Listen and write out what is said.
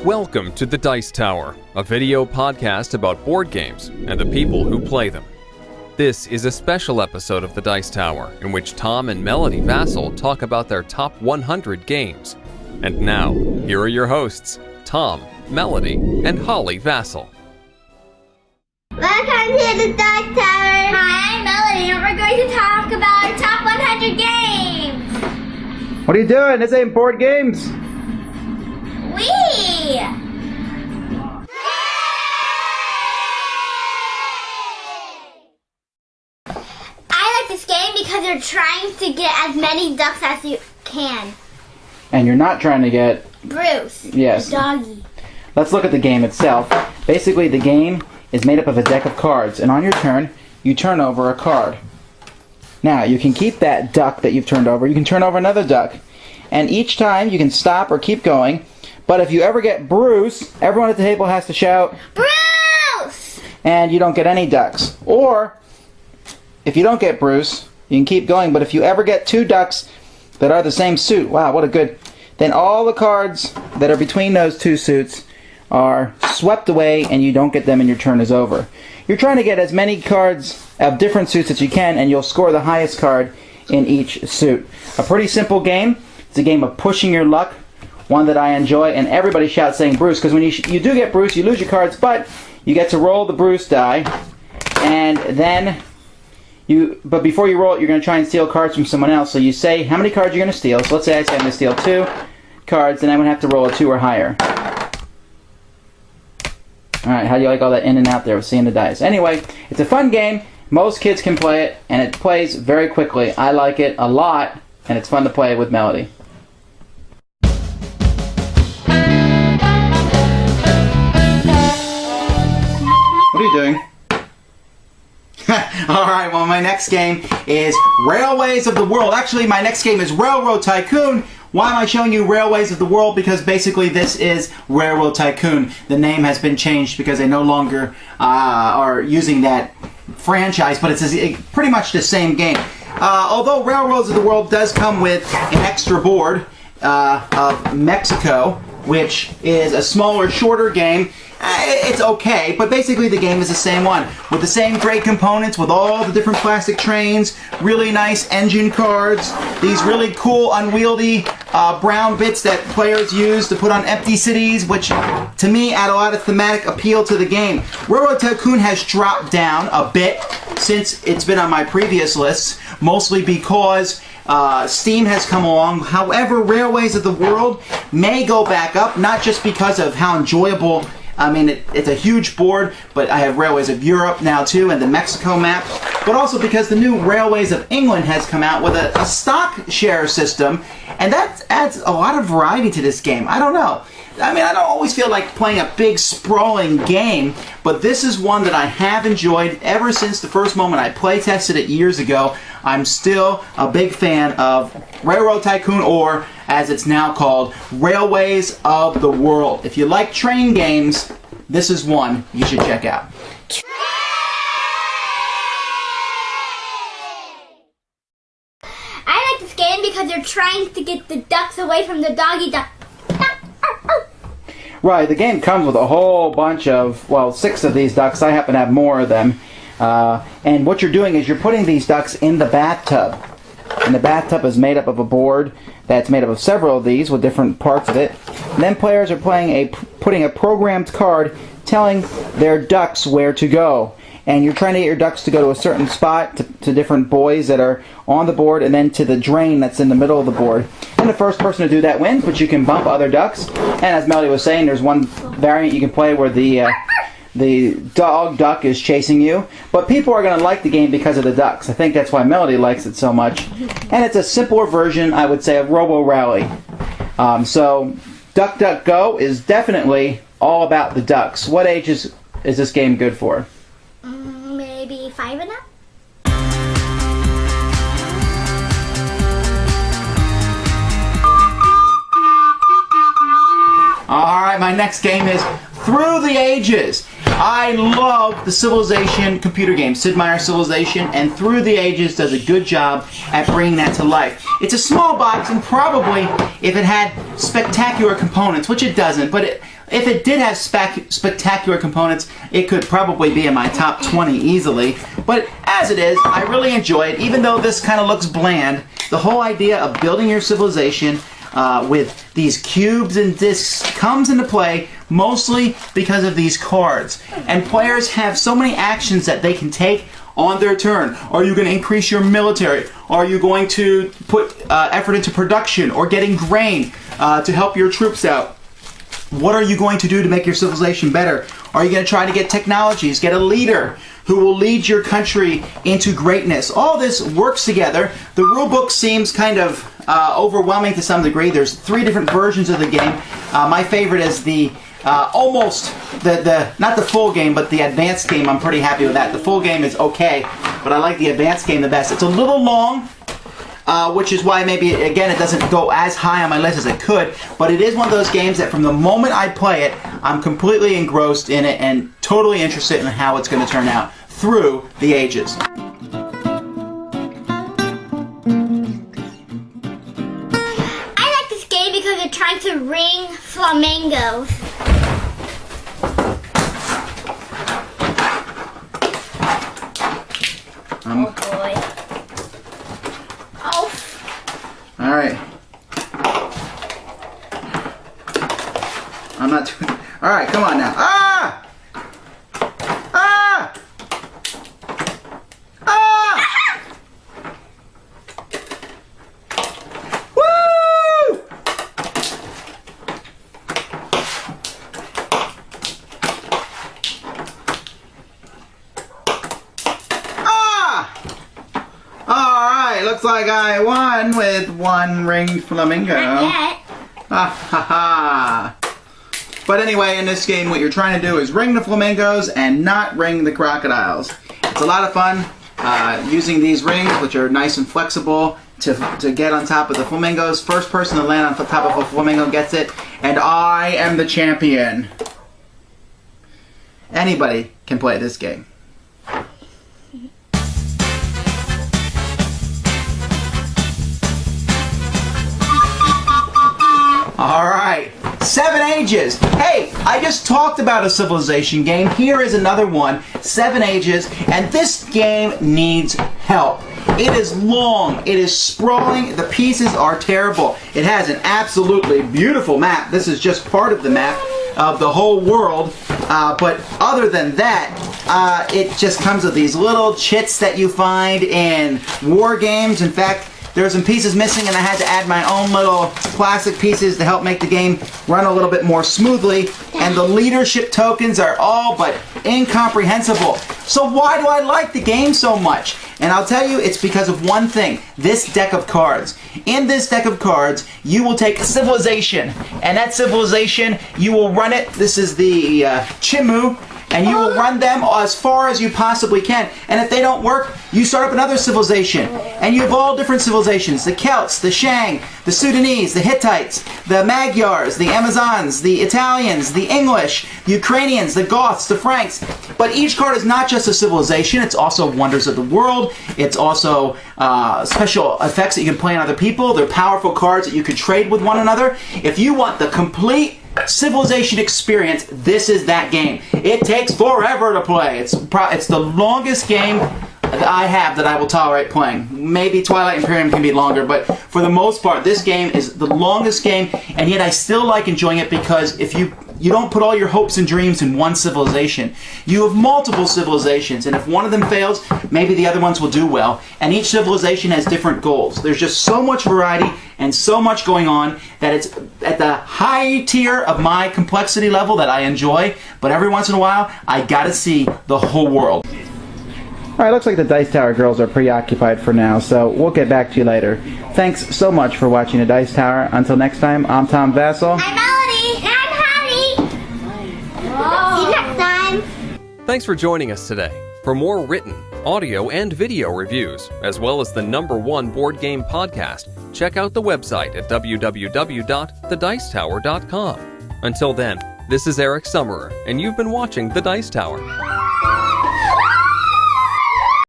Welcome to the Dice Tower, a video podcast about board games and the people who play them. This is a special episode of the Dice Tower in which Tom and Melody Vasel talk about their top 100 games. And now, here are your hosts, Tom, Melody, and Holly Vasel. Welcome to the Dice Tower. Hi, I'm Melody, and we're going to talk about our top 100 games. What are you doing? This ain't board games. I like this game because you're trying to get as many ducks as you can. And you're not trying to get... Bruce. Yes. The doggy. Let's look at the game itself. Basically, the game is made up of a deck of cards, and on your turn, you turn over a card. Now, you can keep that duck that you've turned over. You can turn over another duck. And each time, you can stop or keep going. But if you ever get Bruce, everyone at the table has to shout, Bruce! And you don't get any ducks. Or, if you don't get Bruce, you can keep going. But if you ever get two ducks that are the same suit, wow, what a good... Then all the cards that are between those two suits are swept away and you don't get them and your turn is over. You're trying to get as many cards of different suits as you can and you'll score the highest card in each suit. A pretty simple game. It's a game of pushing your luck. One that I enjoy, and everybody shouts saying Bruce, because when you do get Bruce, you lose your cards, but you get to roll the Bruce die, and then but before you roll it, you're going to try and steal cards from someone else, so you say how many cards you're going to steal. So let's say I say I'm going to steal 2 cards, and I'm going to have to roll a 2 or higher. Alright, how do you like all that in and out there with seeing the dice? Anyway, it's a fun game, most kids can play it, and it plays very quickly. I like it a lot, and it's fun to play with Melody. What are you doing? Alright, well my next game is Railways of the World. Actually, my next game is Railroad Tycoon. Why am I showing you Railways of the World? Because basically this is Railroad Tycoon. The name has been changed because they no longer are using that franchise, but it's pretty much the same game. Although Railroads of the World does come with an extra board of Mexico, which is a smaller, shorter game. It's okay, but basically the game is the same one. With the same great components, with all the different plastic trains, really nice engine cards, these really cool, unwieldy brown bits that players use to put on empty cities, which to me add a lot of thematic appeal to the game. Railroad Tycoon has dropped down a bit since it's been on my previous lists, mostly because Steam has come along. However, Railways of the World may go back up, not just because of how enjoyable. I mean, it's a huge board, but I have Railways of Europe now too, and the Mexico map, but also because the new Railways of England has come out with a stock share system, and that adds a lot of variety to this game. I don't know. I mean, I don't always feel like playing a big, sprawling game, but this is one that I have enjoyed ever since the first moment I play tested it years ago. I'm still a big fan of Railroad Tycoon, or as it's now called, Railways of the World. If you like train games, this is one you should check out. I like this game because you're trying to get the ducks away from the doggy duck. Right, the game comes with a whole bunch of, well, 6 of these ducks. I happen to have more of them. And what you're doing is you're putting these ducks in the bathtub. And the bathtub is made up of a board that's made up of several of these with different parts of it. And then players are putting a programmed card telling their ducks where to go. And you're trying to get your ducks to go to a certain spot, to different buoys that are on the board, and then to the drain that's in the middle of the board. And the first person to do that wins, but you can bump other ducks. And as Melody was saying, there's one variant you can play where the duck is chasing you. But people are going to like the game because of the ducks. I think that's why Melody likes it so much. And it's a simpler version, I would say, of Robo Rally. So Duck Duck Go is definitely all about the ducks. What age is this game good for? Maybe 5 and up? Alright, my next game is Through the Ages. I love the Civilization computer game, Sid Meier's Civilization, and Through the Ages does a good job at bringing that to life. It's a small box, and probably if it had spectacular components, which it doesn't, but if it did have spectacular components, it could probably be in my top 20 easily. But as it is, I really enjoy it, even though this kind of looks bland. The whole idea of building your civilization with these cubes and discs comes into play mostly because of these cards. And players have so many actions that they can take on their turn. Are you going to increase your military? Are you going to put effort into production or getting grain to help your troops out? What are you going to do to make your civilization better? Are you going to try to get technologies, get a leader who will lead your country into greatness? All this works together. The rulebook seems kind of overwhelming to some degree. There's 3 different versions of the game. My favorite is the not the full game, but the advanced game. I'm pretty happy with that. The full game is okay, but I like the advanced game the best. It's a little long, which is why maybe, again, it doesn't go as high on my list as it could, but it is one of those games that from the moment I play it, I'm completely engrossed in it and totally interested in how it's going to turn out through the ages. I like this game because they're trying to ring flamingos. Oh boy. Oh. Alright. I'm not doing... Alright, come on now. Ah! Ah! Ah! Woo! Alright, looks like I won with 1 ringed flamingo. Not yet. Ha ha ha. But anyway, in this game, what you're trying to do is ring the flamingos and not ring the crocodiles. It's a lot of fun using these rings, which are nice and flexible, to get on top of the flamingos. First person to land on top of a flamingo gets it, and I am the champion. Anybody can play this game. Alright, 7 Ages. Hey, I just talked about a civilization game. Here is another one, 7 Ages, and this game needs help. It is long, it is sprawling, the pieces are terrible. It has an absolutely beautiful map. This is just part of the map of the whole world, but other than that, it just comes with these little chits that you find in war games. In fact, there were some pieces missing and I had to add my own little plastic pieces to help make the game run a little bit more smoothly. And the leadership tokens are all but incomprehensible. So why do I like the game so much? And I'll tell you, it's because of one thing. This deck of cards. In this deck of cards, you will take a civilization. And that civilization, you will run it. This is the Chimu. And you will run them as far as you possibly can. And if they don't work, you start up another civilization. And you have all different civilizations. The Celts, the Shang, the Sudanese, the Hittites, the Magyars, the Amazons, the Italians, the English, the Ukrainians, the Goths, the Franks. But each card is not just a civilization. It's also wonders of the world. It's also special effects that you can play on other people. They're powerful cards that you can trade with one another. If you want the complete civilization experience, this is that game. It takes forever to play. It's the longest game that I have that I will tolerate playing. Maybe Twilight Imperium can be longer, but for the most part, this game is the longest game, and yet I still like enjoying it because if you don't put all your hopes and dreams in one civilization. You have multiple civilizations, and if one of them fails, maybe the other ones will do well. And each civilization has different goals. There's just so much variety and so much going on that it's at the high tier of my complexity level that I enjoy, but every once in a while, I gotta see the whole world. Alright, looks like the Dice Tower girls are preoccupied for now, so we'll get back to you later. Thanks so much for watching the Dice Tower. Until next time, I'm Tom Vasel. I'm Melody. And I'm Hattie. See you next time. Thanks for joining us today. For more written, audio, and video reviews, as well as the #1 board game podcast, check out the website at www.thedicetower.com. Until then, this is Eric Summerer, and you've been watching The Dice Tower.